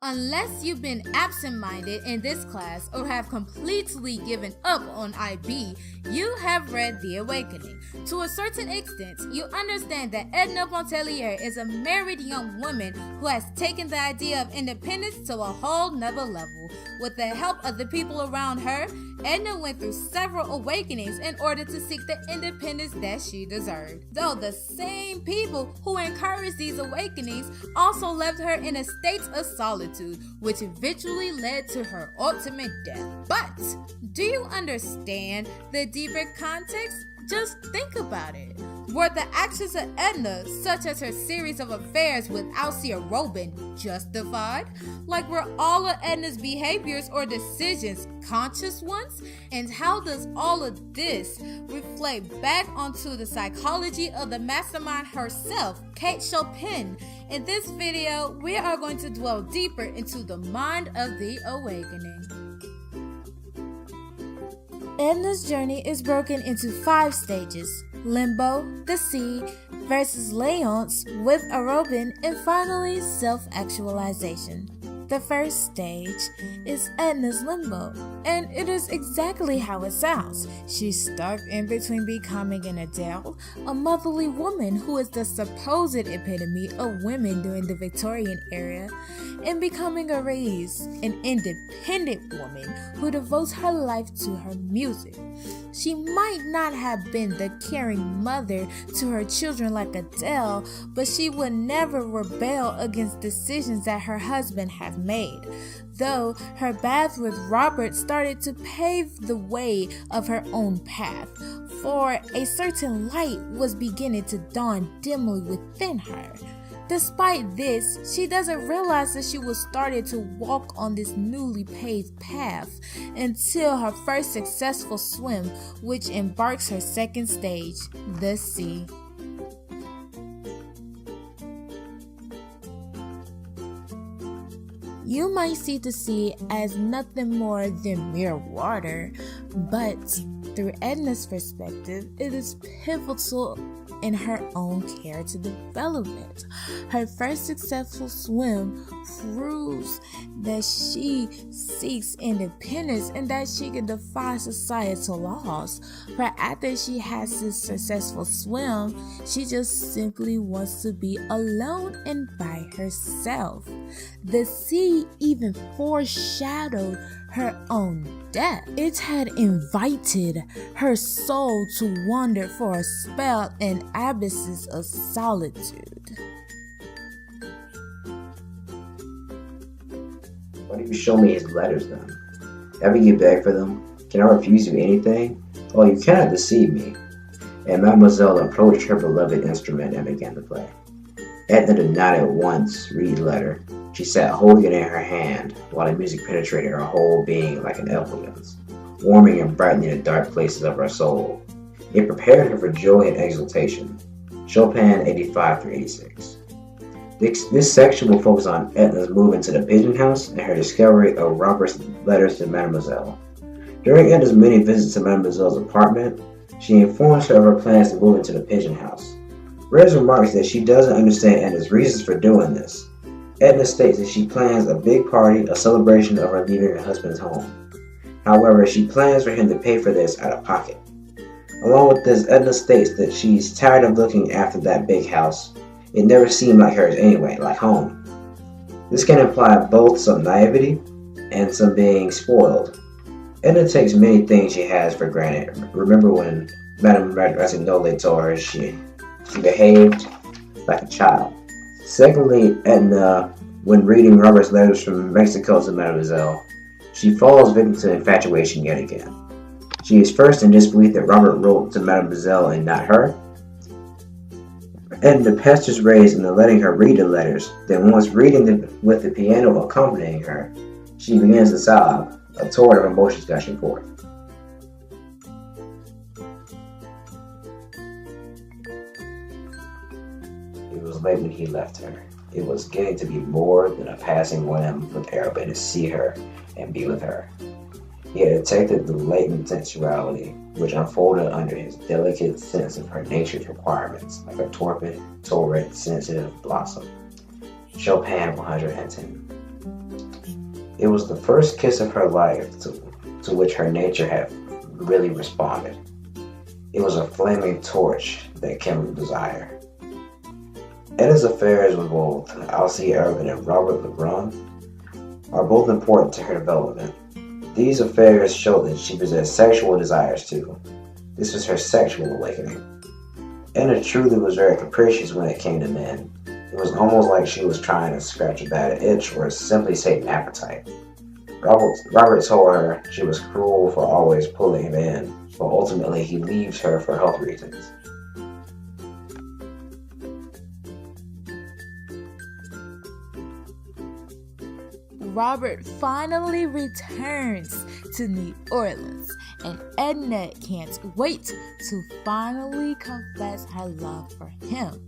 Unless you've been absent-minded in this class or have completely given up on IB, you have read The Awakening. To a certain extent, you understand that Edna Pontellier is a married young woman who has taken the idea of independence to a whole nother level. With the help of the people around her, Edna went through several awakenings in order to seek the independence that she deserved. Though the same people who encouraged these awakenings also left her in a state of solitude, which eventually led to her ultimate death. But do you understand the deeper context? Just think about it. Were the actions of Edna, such as her series of affairs with Alcea Robin, justified? Like, were all of Edna's behaviors or decisions conscious ones? And how does all of this reflect back onto the psychology of the mastermind herself, Kate Chopin? In this video, we are going to dwell deeper into the mind of the awakening. Edna's journey is broken into 5 stages: limbo, the sea, versus Leonce with a Robin, and finally self-actualization. The first stage is Edna's limbo, and it is exactly how it sounds. She's stuck in between becoming an Adele, a motherly woman who is the supposed epitome of women during the Victorian era, and becoming a Reyes, an independent woman who devotes her life to her music. She might not have been the caring mother to her children like Adele, but she would never rebel against decisions that her husband had made. Though her bath with Robert started to pave the way of her own path, for a certain light was beginning to dawn dimly within her. Despite this, she doesn't realize that she was starting to walk on this newly paved path until her first successful swim, which embarks her second stage, the sea. You might see the sea as nothing more than mere water, but through Edna's perspective, it is pivotal in her own character development. Her first successful swim proves that she seeks independence and that she can defy societal laws. But after she has this successful swim, she just simply wants to be alone and by herself. The sea even foreshadowed her own death. It had invited her soul to wander for a spell in abysses of solitude. Why don't you show me his letters then? Ever you beg for them? Can I refuse you anything? Oh, you cannot deceive me. And Mademoiselle approached her beloved instrument and began to play. Edna did not at once read the letter. She sat holding it in her hand while the music penetrated her whole being like an effluence, warming and brightening the dark places of her soul. It prepared her for joy and exultation. Chopin 85-86. This section will focus on Edna's move into the pigeon house and her discovery of Robert's letters to Mademoiselle. During Edna's many visits to Mademoiselle's apartment, she informs her of her plans to move into the pigeon house. Reyes remarks that she doesn't understand Edna's reasons for doing this. Edna states that she plans a big party, a celebration of her leaving her husband's home. However, she plans for him to pay for this out of pocket. Along with this, Edna states that she's tired of looking after that big house. It never seemed like hers anyway, like home. This can imply both some naivety and some being spoiled. Edna takes many things she has for granted. Remember when Madame Ratignolle told her she behaved like a child. Secondly, Edna, when reading Robert's letters from Mexico to Mademoiselle, she falls victim to infatuation yet again. She is first in disbelief that Robert wrote to Mademoiselle and not her. Edna pesters Reyes into letting her read the letters. Then once reading them with the piano accompanying her, she begins to sob, a torrent of emotions gushing forth. It was late when he left her. It was getting to be more than a passing whim with Arabella to see her and be with her. He had detected the latent sensuality which unfolded under his delicate sense of her nature's requirements, like a torpid, sensitive blossom. Chopin 110. It was the first kiss of her life to which her nature had really responded. It was a flaming torch that kindled desire. Edna's affairs with both Alcee Irvin and Robert LeBrun are both important to her development. These affairs showed that she possessed sexual desires too. This was her sexual awakening. Edna truly was very capricious when it came to men. It was almost like she was trying to scratch a bad itch or simply sate an appetite. Robert told her she was cruel for always pulling him in, but ultimately he leaves her for health reasons. Robert finally returns to New Orleans, and Edna can't wait to finally confess her love for him.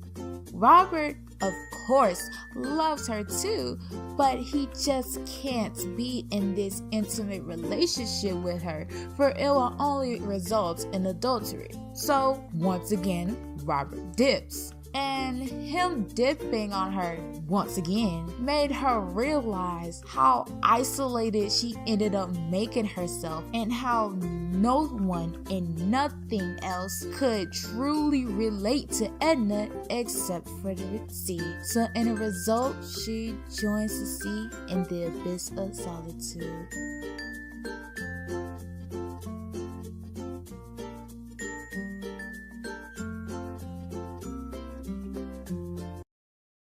Robert, of course, loves her too, but he just can't be in this intimate relationship with her, for it will only result in adultery. So, once again, Robert dips. And him dipping on her once again made her realize how isolated she ended up making herself and how no one and nothing else could truly relate to Edna except for the sea. So in a result, she joins the sea in the abyss of solitude.